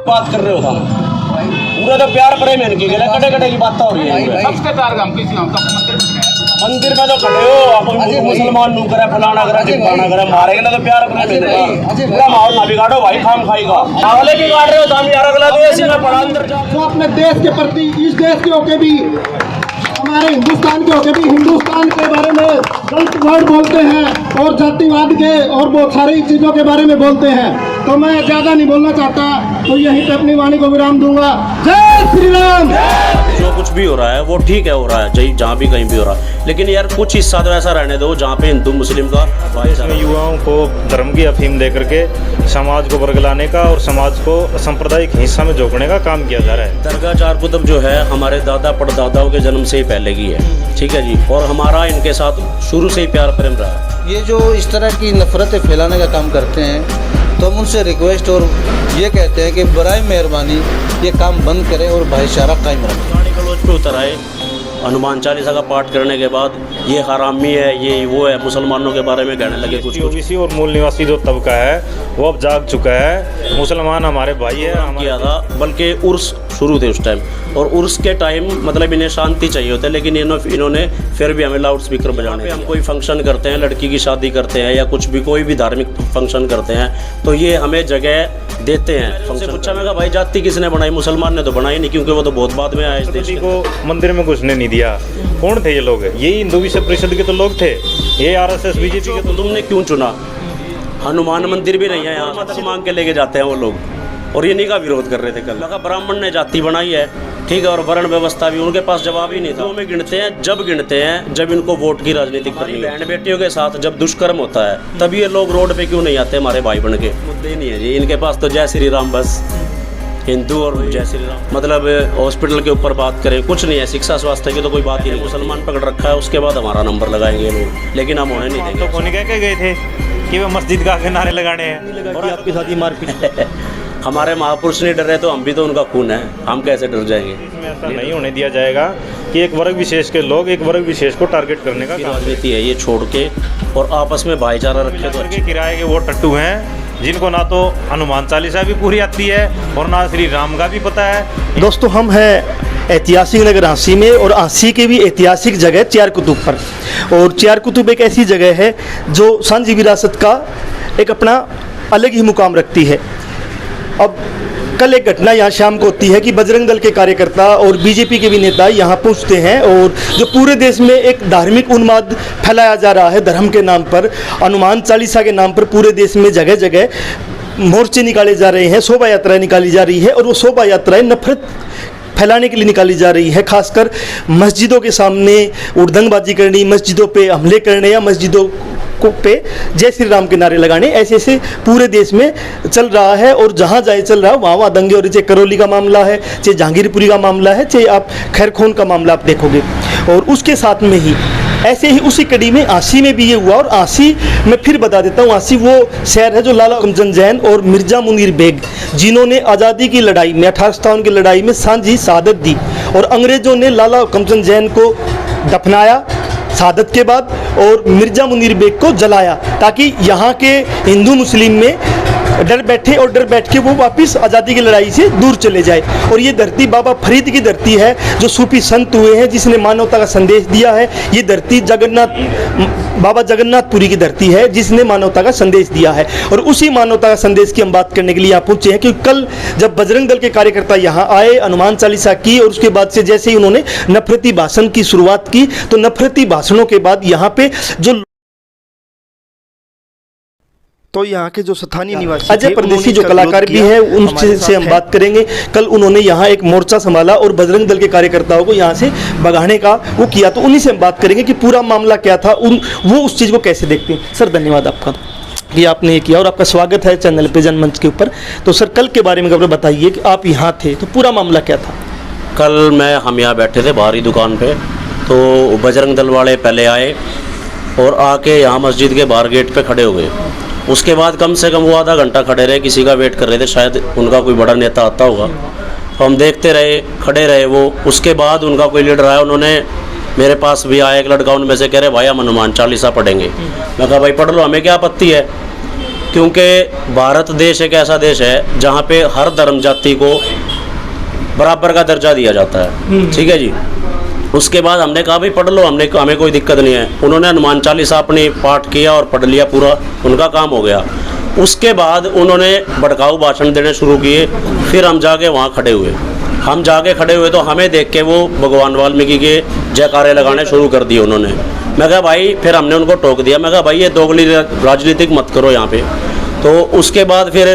बात कर रहे हो हम पूरा तो प्यार प्रेम इनकी गले कटे कटे की बात हो रही है। मंदिर में तो खड़े हो अपन मुसलमान नू करे फलाना करे ढिमकाना करे मारेंगे ना तो प्यार प्रेम इनका पूरा माहौल ना बिगाड़ो भाई खाम खाएगा चावले बिगाड़ रहे हो तो हम यार अगला देश में पड़ा अंदर जो अपने देश के प्रति इस देश के होके भी हमारे हिंदुस्तान के होके भी हिंदुस्तान के बारे में गलत वर्ड बोलते हैं और जातिवाद के और बहुत सारी चीज़ों के बारे में बोलते हैं। तो मैं ज़्यादा नहीं बोलना चाहता, तो यहीं पे अपनी वाणी को विराम दूंगा। जय श्री राम। जो कुछ भी हो रहा है वो ठीक है, हो रहा है चाहे जहाँ भी कहीं भी हो रहा है, लेकिन यार कुछ हिस्सा तो ऐसा रहने दो जहाँ पे हिंदू मुस्लिम का इसमें युवाओं को धर्म की अफीम दे करके समाज को बरगलाने का और समाज को सांप्रदायिक हिस्सा में झोंकने का काम किया जा रहा है। दरगाह चार कुतुब जो है हमारे दादा परदादाओं के जन्म से ही पहले की है, ठीक है जी, और हमारा इनके साथ शुरू से ही प्यार प्रेम रहा है। ये जो इस तरह की नफरतें फैलाने का काम करते हैं तो हम उनसे रिक्वेस्ट और ये कहते हैं कि बराए मेहरबानी ये काम बंद करें और भाईचारा कायम रखें। गाड़ी गलौज पे उतर आए, हनुमान चालीसा का पाठ करने के बाद ये हरामी है, ये वो है, मुसलमानों के बारे में कहने लगे कुछ ओबीसी और मूल निवासी जो तबका है वो अब जाग चुका है। मुसलमान हमारे भाई है किया था, बल्कि उर्स शुरू थे उस टाइम, और उर्स के टाइम मतलब इन्हें शांति चाहिए होता है, लेकिन इन्होंने फिर भी हमें लाउड स्पीकर बजाने। हम कोई फंक्शन करते हैं, लड़की की शादी करते हैं या कुछ भी कोई भी धार्मिक फंक्शन करते हैं तो ये हमें जगह देते हैं। फंक्शन पूछा मैं भाई जाति किसने बनाई? मुसलमान ने तो बनाई नहीं, क्योंकि वो तो बहुत बाद में आए इस देश को मंदिर में घुसने नहीं दिया। कौन थे ये लोग? यही हिंदू विश्व परिषद के तो लोग थे, ये आरएसएस बीजेपी के। तो तुमने क्यों चुना? हनुमान मंदिर भी नहीं है यहाँ, मदद मांग के लेके जाते हैं वो लोग, और ये नहीं का विरोध कर रहे थे कल। लगा ब्राह्मण ने जाति बनाई है, ठीक है, और वर्ण व्यवस्था भी, उनके पास जवाब ही नहीं था। वो में गिनते हैं जब इनको वोट की राजनीति करनी है। बहन बेटियों के साथ जब दुष्कर्म होता है तब ये लोग रोड पे क्यों नहीं आते हमारे भाई बन के? मुद्दे नहीं है जी इनके पास, तो जय श्री राम बस, हिंदू और जय श्री राम। मतलब हॉस्पिटल के ऊपर बात करें कुछ नहीं है, शिक्षा स्वास्थ्य की तो कोई बात ही नहीं। मुसलमान पकड़ रखा है, उसके बाद हमारा नंबर लगाएंगे लोग, लेकिन हम होने नहीं देंगे। तो कौन कह के गए थे कि वो मस्जिद का किनारे लगाने हैं और आपके साथ ही मारपीट हमारे महापुरुष नहीं डरे तो हम भी तो उनका खून है, हम कैसे डर जाएंगे? इसमें ऐसा नहीं होने दिया जाएगा कि एक वर्ग विशेष के लोग एक वर्ग विशेष को टारगेट करने का राजनीति है, ये छोड़ के और आपस में भाईचारा रखे तो अच्छे। किराए के वो टट्टू हैं जिनको ना तो हनुमान चालीसा भी पूरी आती है और ना श्री राम का भी पता है। दोस्तों हम हैं ऐतिहासिक नगर आंसी में, और आंसी के भी ऐतिहासिक जगह चार कुतुब पर, और चार कुतुब एक ऐसी जगह है जो सांझी विरासत का एक अपना अलग ही मुकाम रखती है। अब कल एक घटना यहाँ शाम को होती है कि बजरंग दल के कार्यकर्ता और बीजेपी के भी नेता यहाँ पहुँचते हैं, और जो पूरे देश में एक धार्मिक उन्माद फैलाया जा रहा है धर्म के नाम पर, हनुमान चालीसा के नाम पर पूरे देश में जगह जगह मोर्चे निकाले जा रहे हैं, शोभा यात्राएं निकाली जा रही है, और वो शोभा यात्राएं नफरत फैलाने के लिए निकाली जा रही है। खासकर मस्जिदों के सामने उड़दंगबाजी करनी, मस्जिदों पे हमले करने या मस्जिदों को पे जय श्री राम के नारे लगाने, ऐसे ऐसे पूरे देश में चल रहा है, और जहाँ जाए चल रहा है वहाँ वहाँ दंगे, और चाहे करौली का मामला है, चाहे जहांगीरपुरी का मामला है, चाहे आप खैरखोन का मामला आप देखोगे। और उसके साथ में ही ऐसे ही उसी कड़ी में आंसी में भी ये हुआ, और आंसी मैं फिर बता देता हूँ, आंसी वो शहर है जो लाला कमचंद जैन और मिर्जा मुनीर बेग जिन्होंने आज़ादी की लड़ाई में 1857 की लड़ाई में सांझी शहादत दी, और अंग्रेज़ों ने लाला कमचंद जैन को दफनाया शहादत के बाद और मिर्जा मुनीर बेग को जलाया, ताकि यहाँ के हिंदू मुस्लिम में डर बैठे, और डर बैठ के वो वापस आज़ादी की लड़ाई से दूर चले जाए। और ये धरती बाबा फरीद की धरती है जो सूफी संत हुए हैं, जिसने मानवता का संदेश दिया है। ये धरती बाबा जगन्नाथपुरी की धरती है जिसने मानवता का संदेश दिया है, और उसी मानवता का संदेश की हम बात करने के लिए यहाँ पहुँचे हैं। क्योंकि कल जब बजरंग दल के कार्यकर्ता यहाँ आए, हनुमान चालीसा की, और उसके बाद से जैसे ही उन्होंने नफरती भाषण की शुरुआत की, तो नफरती भाषणों के बाद यहाँ पे यहाँ के जो स्थानीय निवासी अजय परदेसी जो कलाकार भी है उनसे हम बात करेंगे। कल उन्होंने यहाँ एक मोर्चा संभाला और बजरंग दल के कार्यकर्ताओं को यहाँ से भगाने का वो किया, तो उन्हीं से हम बात करेंगे कि पूरा मामला क्या था, वो उस चीज़ को कैसे देखते हैं। सर धन्यवाद आपका कि आपने ये किया, और आपका स्वागत है चैनल पे जनमंच के ऊपर। तो सर कल के बारे में अगर बताइए कि आप यहाँ थे तो पूरा मामला क्या था? कल हम यहाँ बैठे थे बाहरी दुकान पे, तो बजरंग दल वाले पहले आए और आके यहाँ मस्जिद के बाहर गेट पे खड़े हो गए। उसके बाद कम से कम वो आधा घंटा खड़े रहे, किसी का वेट कर रहे थे, शायद उनका कोई बड़ा नेता आता होगा, तो हम देखते रहे, खड़े रहे वो। उसके बाद उनका कोई लीडर आया, उन्होंने मेरे पास भी आया एक लड़का, उनमें से कह रहे भाई हम हनुमान चालीसा पढ़ेंगे। मैं कहा भाई पढ़ लो, हमें क्या आपत्ति है, क्योंकि भारत देश एक ऐसा देश है जहाँ पे हर धर्म जाति को बराबर का दर्जा दिया जाता है, ठीक है जी। उसके बाद हमने कहा भाई पढ़ लो, हमें कोई दिक्कत नहीं है। उन्होंने हनुमान चालीसा अपनी पाठ किया और पढ़ लिया, पूरा उनका काम हो गया। उसके बाद उन्होंने भड़काऊ भाषण देने शुरू किए। फिर हम जाके वहाँ खड़े हुए तो हमें देख के वो भगवान वाल्मीकि के जयकारे लगाने शुरू कर दिए उन्होंने। मैं कहा भाई, फिर हमने उनको टोक दिया। मैं कहा भाई ये दोगली राजनीतिक मत करो यहाँ पे। तो उसके बाद फिर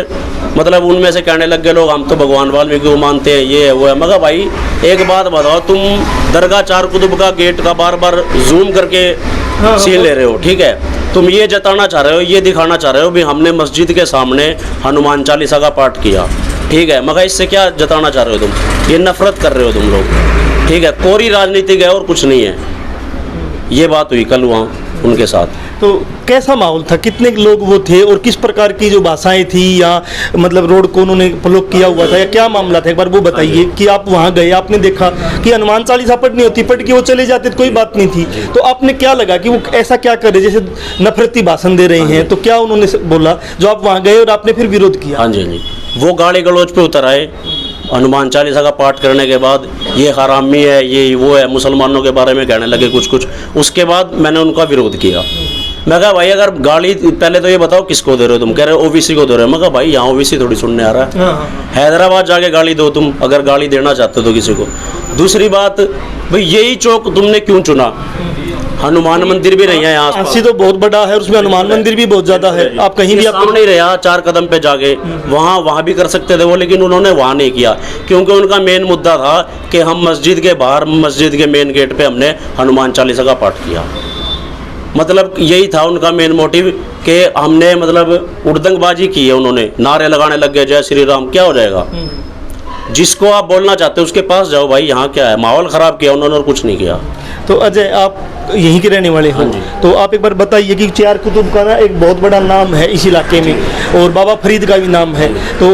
मतलब उनमें से कहने लग गए लोग हम तो भगवान वाल्मीकि को मानते हैं, ये है वो है। मैं कहा भाई एक बात बताओ, तुम दरगाह चार कुतुब का गेट का बार बार जूम करके सीन ले रहे हो, ठीक है। तुम ये जताना चाह रहे हो, ये दिखाना चाह रहे हो भी हमने मस्जिद के सामने हनुमान चालीसा का पाठ किया, ठीक है। मगर इससे क्या जताना चाह रहे हो तुम? ये नफरत कर रहे हो तुम लोग, ठीक है। कोरी राजनीतिक है और कुछ नहीं है। ये बात हुई कल वहाँ उनके साथ। तो कैसा माहौल था, कितने लोग वो थे और किस प्रकार की जो भाषाएं थी, या मतलब रोड को उन्होंने ब्लॉक किया हुआ था, या क्या मामला था? एक बार वो बताइए कि आप वहाँ गए, आपने देखा कि हनुमान चालीसा पढ़नी होती, पढ़ के वो चले जाते तो कोई बात नहीं थी, तो आपने क्या लगा कि वो ऐसा क्या कर रहे, जैसे नफरती भाषण दे रहे हैं, तो क्या उन्होंने बोला जो आप वहाँ गए और आपने फिर विरोध किया? हाँ जी, वो गाली गलौज पे उतर आए हनुमान चालीसा का पाठ करने के बाद। ये हरामी है, ये वो है, मुसलमानों के बारे में कहने लगे कुछ। उसके बाद मैंने उनका विरोध किया। मैं कहा भाई अगर गाली, पहले तो ये बताओ किसको दे रहे हो तुम? कह रहे हो ओबीसी को दे रहे हो। मैं कहा भाई यहाँ ओबीसी थोड़ी सुनने आ रहा है, हैदराबाद जाके गाली दो तुम, अगर गाली देना चाहते हो तो किसी को। दूसरी बात भाई, यही चौक तुमने क्यों चुना? हनुमान मंदिर भी नहीं है यहाँ, झांसी तो बहुत बड़ा है, उसमें हनुमान मंदिर भी बहुत ज्यादा है। आप कहीं भी सामने ही रहा 4 कदम पे जाके, वहाँ भी कर सकते थे वो, लेकिन उन्होंने वहाँ नहीं किया क्योंकि उनका मेन मुद्दा था कि हम मस्जिद के बाहर, मस्जिद के मेन गेट पे हमने हनुमान चालीसा का पाठ किया। मतलब यही था उनका मेन मोटिव कि हमने मतलब उड़दंगबाजी की है। उन्होंने नारे लगाने लग गए, जय श्री राम। क्या हो जाएगा? जिसको आप बोलना चाहते हो उसके पास जाओ भाई, यहाँ क्या है? माहौल ख़राब किया उन्होंने और कुछ नहीं किया। तो अजय, आप यहीं के रहने वाले हो, तो आप एक बार बताइए कि चार कुतुब का ना एक बहुत बड़ा नाम है इस इलाके में, और बाबा फरीद का भी नाम है। तो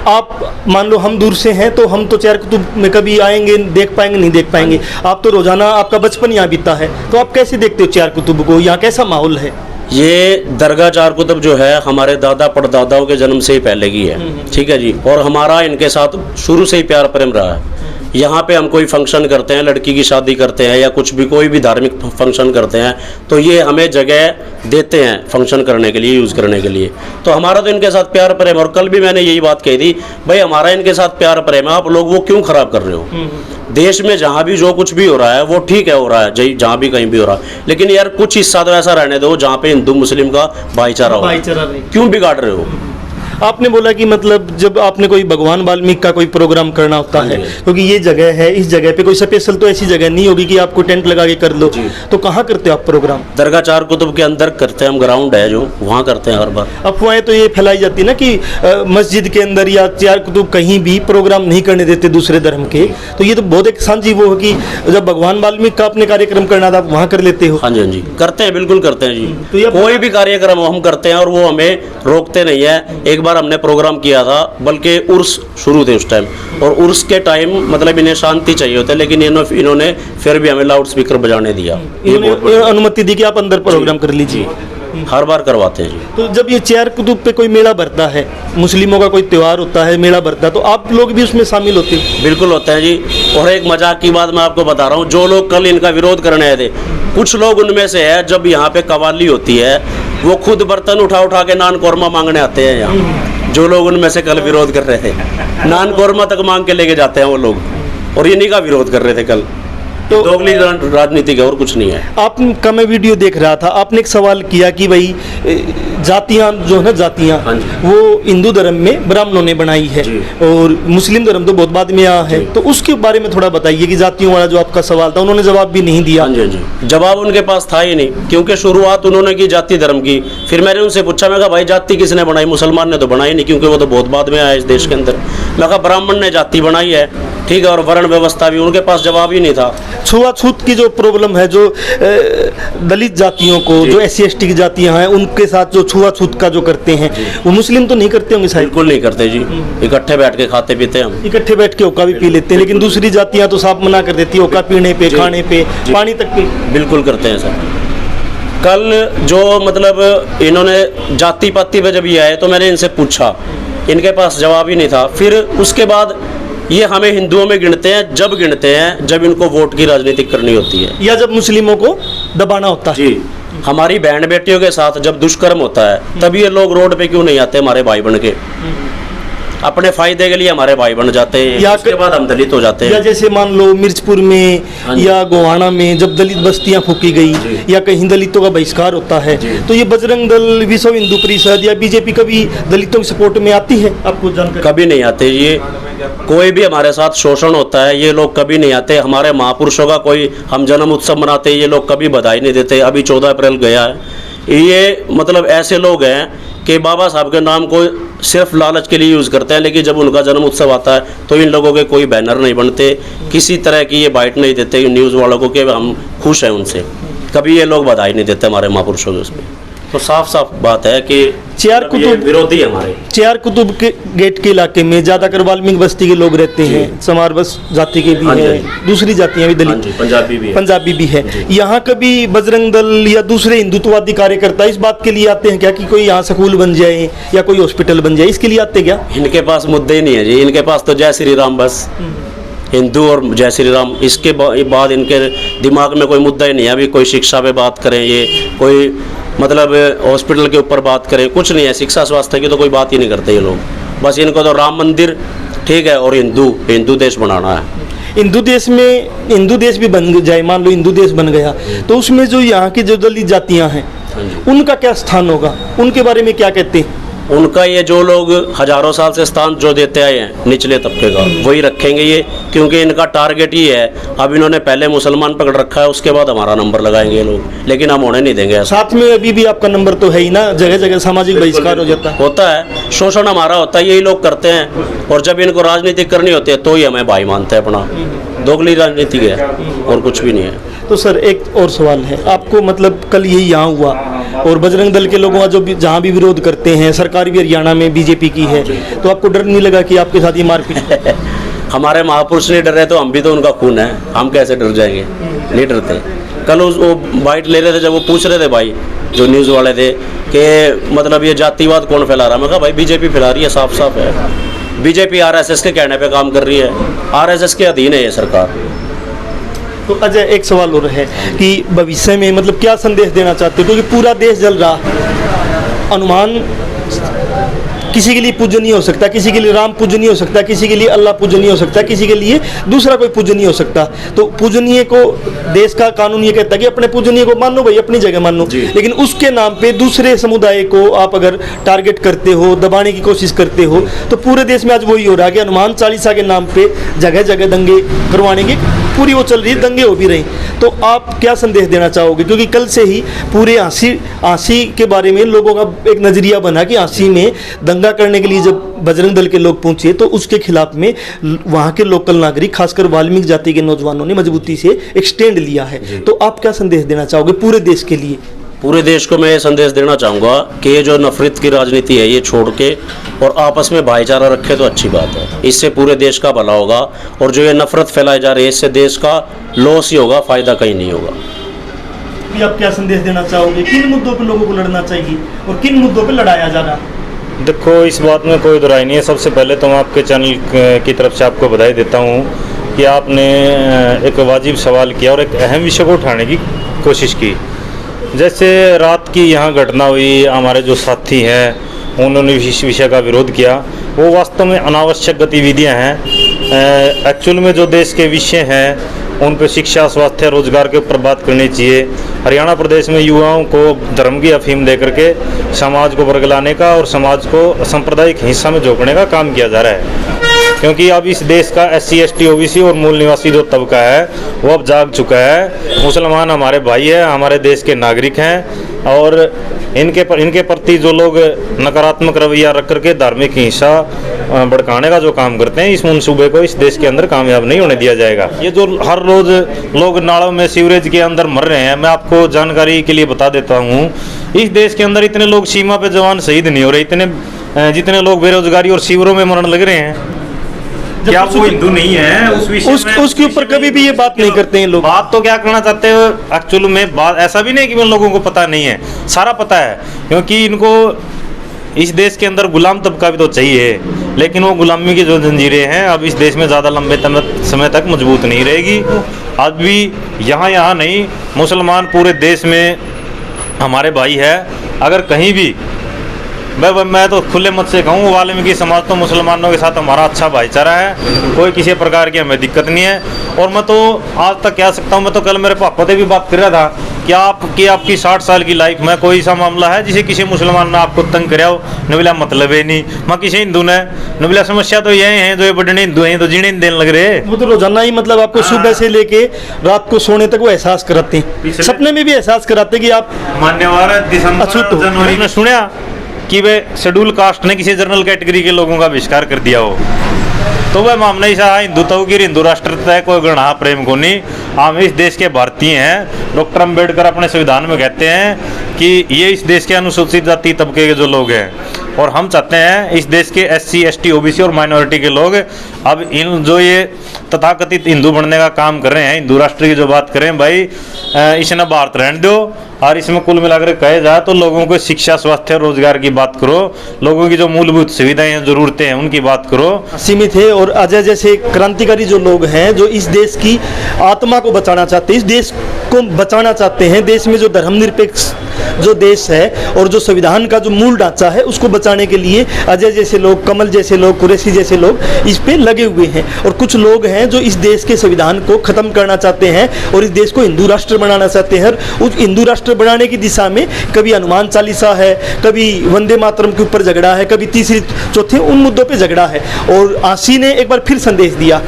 आप मान लो हम दूर से हैं, तो हम तो चार कुतुब में कभी आएंगे, देख पाएंगे नहीं देख पाएंगे। आप तो रोजाना, आपका बचपन यहाँ बीता है, तो आप कैसे देखते हो चार कुतुब को? यहाँ कैसा माहौल है? ये दरगाह चार कुतुब जो है हमारे दादा परदादाओं के जन्म से ही पहले की है, ठीक है जी। और हमारा इनके साथ शुरू से ही प्यार प्रेम रहा है। यहाँ पे हम कोई फंक्शन करते हैं, लड़की की शादी करते हैं या कुछ भी, कोई भी धार्मिक फंक्शन करते हैं, तो ये हमें जगह देते हैं फंक्शन करने के लिए, यूज़ करने के लिए। तो हमारा तो इनके साथ प्यार प्रेम। और कल भी मैंने यही बात कही थी, भाई हमारा इनके साथ प्यार प्रेम है, आप लोग वो क्यों खराब कर रहे हो? देश में जहाँ भी जो कुछ भी हो रहा है वो ठीक है, हो रहा है जहाँ भी कहीं भी हो रहा है, लेकिन यार कुछ हिस्सा तो ऐसा रहने दो जहाँ पे हिंदू मुस्लिम का भाईचारा हो। क्यों बिगाड़ रहे हो? आपने बोला कि मतलब जब आपने कोई भगवान वाल्मीकि का कोई प्रोग्राम करना होता है, क्योंकि ये जगह है, इस जगह पे कोई स्पेशल तो ऐसी जगह नहीं होगी कि आपको टेंट लगा के कर लो, तो कहाँ करते हो आप प्रोग्राम? दरगाह चार कुतुब के अंदर करते हैं हम, ग्राउंड है जो, वहाँ करते हैं हर बार। अफवाहें तो ये फैलाई जाती है ना कि मस्जिद के अंदर या चार कुतुब कहीं भी प्रोग्राम नहीं करने देते दूसरे धर्म के, तो ये तो बहुत एक सांझी वो है कि जब भगवान वाल्मीकि का अपने कार्यक्रम करना था आप वहाँ कर लेते हो। हाँ जी, हाँ जी, करते हैं, बिल्कुल करते हैं जी। तो ये कोई भी कार्यक्रम हम करते हैं और वो हमें रोकते नहीं है। एक बार हमने प्रोग्राम किया था, बल्कि उर्स शुरू थे उस टाइम, और उर्स के टाइम मतलब इन्हें शांति चाहिए होता है, लेकिन इन्होंने फिर भी हमें लाउड स्पीकर बजाने दिया। इन्होंने अनुमति दी कि आप अंदर प्रोग्राम कर लीजिए। हर बार करवाते हैं जी। तो जब ये चार कुतुब पे कोई मेला भरता है, मुस्लिमों का कोई त्यौहार होता है, मेला भरता है, तो आप लोग भी उसमें शामिल होते हैं? बिल्कुल होते हैं जी। और एक मजाक की बात मैं आपको बता रहा हूँ, जो लोग कल इनका विरोध करने आए थे, कुछ लोग उनमें से है, जब यहाँ पे कवाली होती है वो खुद बर्तन उठा उठा के नान कौरमा मांगने आते हैं यहाँ। जो लोग उनमें से कल विरोध कर रहे थे, नान कौरमा तक मांग के लेके जाते हैं वो लोग, और इन्हीं का विरोध कर रहे थे कल। तो दोगली राजनीति का और कुछ नहीं है। आपका मैं वीडियो देख रहा था, आपने एक सवाल किया कि भाई जातियाँ जो है ना, जातियाँ वो हिंदू धर्म में ब्राह्मणों ने बनाई है और मुस्लिम धर्म तो बहुत बाद में आया है, तो उसके बारे में थोड़ा बताइए कि जातियों वाला जो आपका सवाल था, उन्होंने जवाब भी नहीं दिया। हाँ जी, हाँ जी, जवाब उनके पास था ही नहीं, क्योंकि शुरुआत उन्होंने की जाति धर्म की। फिर मैंने उनसे पूछा, मैं कहा भाई जाति किसने बनाई? मुसलमान ने तो बनाई नहीं, क्योंकि वो तो बहुत बाद में आया इस देश के अंदर। मैं कहा ब्राह्मण ने जाति बनाई है, ठीक है, और वर्ण व्यवस्था भी। उनके पास जवाब ही नहीं था। छुआछूत की जो प्रॉब्लम है, जो दलित जातियों को, जो SC/ST की जातियां हैं, उनके साथ जो छुआछूत का जो करते हैं, वो मुस्लिम तो नहीं करते होंगे शायद? बिल्कुल नहीं करते जी, इकट्ठे बैठ के खाते पीते हम। इकट्ठे बैठ के होका भी पी लेते हैं, लेकिन दूसरी जातियां तो साफ मना कर देती है होका पीने पे, खाने पे, पानी तक पे। बिल्कुल करते हैं सर। कल जो मतलब इन्होंने जाति पाति पे जब ये आए तो मैंने इनसे पूछा, इनके पास जवाब ही नहीं था। फिर उसके बाद ये हमें हिंदुओं में गिनते हैं जब इनको वोट की राजनीति करनी होती है या जब मुस्लिमों को दबाना होता है। जी, हमारी बहन बेटियों के साथ जब दुष्कर्म होता है तब ये लोग रोड पे क्यों नहीं आते हमारे भाई बन के? अपने फायदे के लिए हमारे भाई बन जाते हैं, या उसके बाद हम दलित हो जाते या हैं। जैसे मान लो मिर्चपुर में हाँ जी। या गोहाना में जब दलित बस्तियां फूकी गई या कहीं दलितों का बहिष्कार होता है तो ये बजरंग दल, विश्व हिंदू परिषद या बीजेपी कभी दलितों की सपोर्ट में आती है? आपको जानकारी? कभी नहीं आते ये। कोई भी हमारे साथ शोषण होता है ये लोग कभी नहीं आते। हमारे महापुरुषों का कोई हम जन्म उत्सव मनाते ये लोग कभी बधाई नहीं देते। अभी 14 अप्रैल गया है। ये मतलब ऐसे लोग हैं कि बाबा साहब के नाम को सिर्फ लालच के लिए यूज़ करते हैं, लेकिन जब उनका जन्म उत्सव आता है तो इन लोगों के कोई बैनर नहीं बनते, किसी तरह की ये बाइट नहीं देते न्यूज़ वालों को कि हम खुश हैं उनसे। कभी ये लोग बधाई नहीं देते हमारे महापुरुषों के उसमें। तो साफ साफ बात है कि चार मतलब ये कुतुब विरोधी है हमारे। चार कुतुब के गेट के इलाके में ज्यादातर वाल्मीकि बस्ती के लोग रहते हैं, समार बस जाति के भी हाँ जी, हैं, हाँ दूसरी जातियां भी हाँ जी, दलित पंजाबी भी है। यहाँ कभी बजरंग दल या दूसरे हिंदुत्ववादी कार्यकर्ता इस बात के लिए आते हैं क्या कि कोई यहाँ स्कूल बन जाए या कोई हॉस्पिटल बन जाए, इसके लिए आते क्या? इनके पास मुद्दे ही नहीं है जी। इनके पास तो जय श्री राम बस, हिंदू और जय श्री राम। इसके बाद इनके दिमाग में कोई मुद्दा ही नहीं है। अभी कोई शिक्षा पे बात करें, ये कोई मतलब हॉस्पिटल के ऊपर बात करें, कुछ नहीं है। शिक्षा स्वास्थ्य की तो कोई बात ही नहीं करते ये लोग। बस इनको तो राम मंदिर ठीक है और हिंदू देश बनाना है। हिंदू देश भी बन जाए, मान लो हिंदू देश बन गया तो उसमें जो यहाँ की जो दलित जातियाँ हैं उनका क्या स्थान होगा? उनके बारे में क्या कहते हैं? उनका ये जो लोग हजारों साल से स्थान जो देते आए हैं निचले तबके का वही रखेंगे ये, क्योंकि इनका टारगेट ही है। अब इन्होंने पहले मुसलमान पकड़ रखा है, उसके बाद हमारा नंबर लगाएंगे ये लोग, लेकिन हम होने नहीं देंगे ऐसा। साथ में अभी भी आपका नंबर तो है ही ना, जगह जगह सामाजिक बहिष्कार हो जाता है। होता है, शोषण हमारा होता है, यही लोग करते हैं। और जब इनको राजनीति करनी होती है तो ही हमें भाई मानते हैं अपना। दोगली राजनीति है और कुछ भी नहीं है। तो सर एक और सवाल है आपको, मतलब कल यही यहाँ हुआ और बजरंग दल के लोगों का जो भी जहाँ भी विरोध करते हैं, सरकार भी हरियाणा में बीजेपी की है, तो आपको डर नहीं लगा कि आपके साथ ये मारपीट? हमारे महापुरुष नहीं डर रहे तो हम भी तो उनका खून है, हम कैसे डर जाएंगे? नहीं डरते। कल वो बाइट ले रहे थे, जब वो पूछ रहे थे भाई जो न्यूज़ वाले थे कि मतलब ये जातिवाद कौन फैला रहा है, मैं कहा भाई बीजेपी फैला रही है, साफ साफ है। बीजेपी आरएसएस के कहने पे काम कर रही है, आरएसएस के अधीन है ये सरकार। तो अजय एक सवाल और है कि भविष्य में मतलब क्या संदेश देना चाहते हो, क्योंकि पूरा देश जल रहा, हनुमान किसी के लिए पूजनीय हो सकता है, किसी के लिए राम पूजनीय हो सकता है, किसी के लिए अल्लाह पूजनीय हो सकता है, किसी के लिए दूसरा कोई पूजनीय हो सकता। तो पूजनीय को देश का कानून ये कहता है कि अपने पूजनीय को मानो भाई, अपनी जगह मानो, लेकिन उसके नाम पे दूसरे समुदाय को आप अगर टारगेट करते हो, दबाने की कोशिश करते हो, तो पूरे देश में आज वही हो रहा है कि हनुमान चालीसा के नाम पे जगह जगह दंगे करवाने की पूरी वो चल रही है, दंगे हो भी रही। तो आप क्या संदेश देना चाहोगे? क्योंकि कल से ही पूरे आंसी के बारे में लोगों का एक नज़रिया बना कि आंसी में दंगा करने के लिए जब बजरंग दल के लोग पहुंचे तो उसके खिलाफ में वहाँ के लोकल नागरिक, खासकर वाल्मीकि जाति के नौजवानों ने मजबूती से एक स्टैंड लिया है। तो आप क्या संदेश देना चाहोगे पूरे देश के लिए? पूरे देश को मैं ये संदेश देना चाहूँगा कि ये जो नफरत की राजनीति है ये छोड़ के और आपस में भाईचारा रखे तो अच्छी बात है। इससे पूरे देश का भला होगा, और जो ये नफरत फैलाई जा रही है इससे देश का लॉस ही होगा, फ़ायदा कहीं नहीं होगा। भी आप क्या संदेश देना चाहोगे? किन मुद्दों पर लोगों को लड़ना चाहिए और किन मुद्दों पर लड़ाया जा रहा है? देखो, इस बात में कोई दुराई नहीं है। सबसे पहले तो मैं आपके चैनल की तरफ से आपको बधाई देता हूँ कि आपने एक वाजिब सवाल किया और एक अहम विषय को उठाने की कोशिश की। जैसे रात की यहाँ घटना हुई, हमारे जो साथी हैं उन्होंने इस विषय का विरोध किया, वो वास्तव में अनावश्यक गतिविधियाँ हैं। एक्चुअल में जो देश के विषय हैं उन पर शिक्षा, स्वास्थ्य, रोजगार के ऊपर बात करनी चाहिए। हरियाणा प्रदेश में युवाओं को धर्म की अफीम दे करके समाज को बरगलाने का और समाज को सांप्रदायिक हिंसा में झोंकने का काम किया जा रहा है। क्योंकि अब इस देश का SC, ST, OBC और मूल निवासी जो तबका है वो अब जाग चुका है। मुसलमान हमारे भाई हैं, हमारे देश के नागरिक हैं, और इनके प्रति जो लोग नकारात्मक रवैया रख करके धार्मिक हिंसा भड़काने का जो काम करते हैं, इस मंसूबे को इस देश के अंदर कामयाब नहीं होने दिया जाएगा। ये जो हर रोज़ लोग नालों में, सीवरेज के अंदर मर रहे हैं, मैं आपको जानकारी के लिए बता देता हूँ, इस देश के अंदर इतने लोग सीमा पे जवान शहीद नहीं हो रहे, जितने लोग बेरोजगारी और सीवरों में मरने लग रहे हैं। क्या वो हिंदू नहीं है उस विषय में उसके ऊपर कभी भी ये बात नहीं करते हैं लोग। बात तो क्या करना चाहते हो एक्चुअली में, बात ऐसा भी नहीं कि उन लोगों को पता नहीं है, सारा पता है, क्योंकि इनको इस देश के अंदर गुलाम तबका भी तो चाहिए, लेकिन वो गुलामी की जो जंजीरें हैं अब इस देश में ज़्यादा लंबे समय तक मजबूत नहीं रहेगी। आज भी यहाँ नहीं, मुसलमान पूरे देश में हमारे भाई है। अगर कहीं भी मैं तो खुले मत से कहूँ, वाल्मीकि समाज तो मुसलमानों के साथ हमारा अच्छा भाईचारा है, कोई किसी प्रकार की हमें दिक्कत नहीं है। और मैं तो आज तक कह सकता हूँ, मैं तो कल मेरे पापा से भी बात कर रहा था कि आपकी 60 साल की लाइफ में कोई ऐसा मामला है जिसे किसी मुसलमान ने आपको तंग कराया हो? नबिला मतलब है नहीं, मैं किसी हिंदू ने नबिला समस्या तो यही है, जो ये बड़े हिंदू हैं तो जीने देने लग रहे। वो तो रोजाना ही मतलब आपको सुबह से लेके रात को सोने तक वो एहसास कराते हैं, सपने में भी एहसास कराते हैं कि आप मान्यवर दिसंबर जनवरी में सुना कि वे शेड्यूल कास्ट ने किसी जनरल कैटेगरी के लोगों का बहिष्कार कर दिया हो, तो वह मामला ऐसा है हिंदुत्व की हिंदू राष्ट्रता है, कोई गणा प्रेम को नहीं। हम इस देश के भारतीय हैं। डॉक्टर अंबेडकर अपने संविधान में कहते हैं कि ये इस देश के अनुसूचित जाति तबके के जो लोग हैं, और हम चाहते हैं इस देश के SC ST OBC और माइनॉरिटी के लोग अब इन जो ये तथाकथित हिंदू बनने का काम कर रहे हैं, हिंदू राष्ट्र की जो बात करें भाई, इसे भारत रहने दो। और इसमें कुल मिलाकर कहे जाए तो लोगों को शिक्षा, स्वास्थ्य, रोजगार की बात करो, लोगों की जो मूलभूत सुविधाएं जरूरतें हैं उनकी बात करो। सीमित है। और अजय जैसे क्रांतिकारी जो लोग हैं, जो इस देश की आत्मा को बचाना चाहते हैं, इस देश को बचाना चाहते हैं, देश में जो धर्मनिरपेक्ष जो देश है और जो संविधान का जो मूल ढांचा है उसको बचाने के लिए अजय जैसे लोग, कमल जैसे लोग, कुरैशी जैसे लोग इस पे लगे हुए हैं। और कुछ लोग हैं जो इस देश के संविधान को खत्म करना चाहते हैं और इस देश को हिंदू राष्ट्र बनाना चाहते हैं। उस हिंदू राष्ट्र बनाने की दिशा में कभी हनुमान चालीसा है, कभी वंदे मातरम के ऊपर झगड़ा है, कभी तीसरी चौथे उन मुद्दों पे झगड़ा है। और आसी ने एक बार फिर संदेश दिया,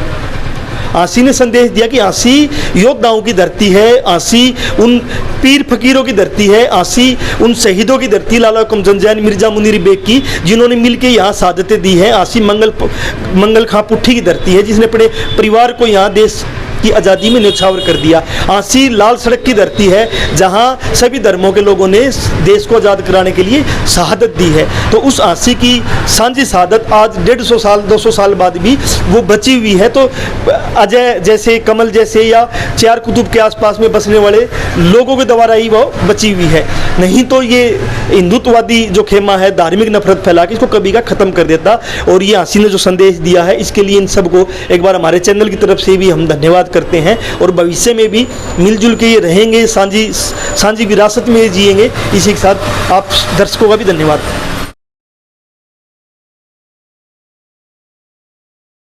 आसी ने संदेश दिया कि आसी योद्धाओं की धरती है, आसी उन पीर फकीरों की धरती है, आसी उन शहीदों की धरती, लाला कमजनजैन, मिर्जा मुनीर बेग की, जिन्होंने मिलकर यहाँ शहादतें दी हैं। आसी मंगल खां पुट्ठी की धरती है, जिसने अपने परिवार को यहाँ देश की आज़ादी में न्यौछावर कर दिया। आसी लाल सड़क की धरती है, जहाँ सभी धर्मों के लोगों ने देश को आज़ाद कराने के लिए शहादत दी है। तो उस आसी की सांझी शहादत आज 150 साल 200 साल बाद भी वो बची हुई है। तो अजय जैसे, कमल जैसे या चार कुतुब के आसपास में बसने वाले लोगों के द्वारा ही वो बची हुई है। नहीं तो ये हिंदुत्ववादी जो खेमा है, धार्मिक नफरत फैला के इसको कभी का ख़त्म कर देता। और ये आसी ने जो संदेश दिया है, इसके लिए इन सबको एक बार हमारे चैनल की तरफ से भी हम धन्यवाद करते हैं। और भविष्य में भी मिलजुल के ये रहेंगे, सांझी विरासत में जिएंगे। इसी के साथ आप दर्शकों का भी धन्यवाद।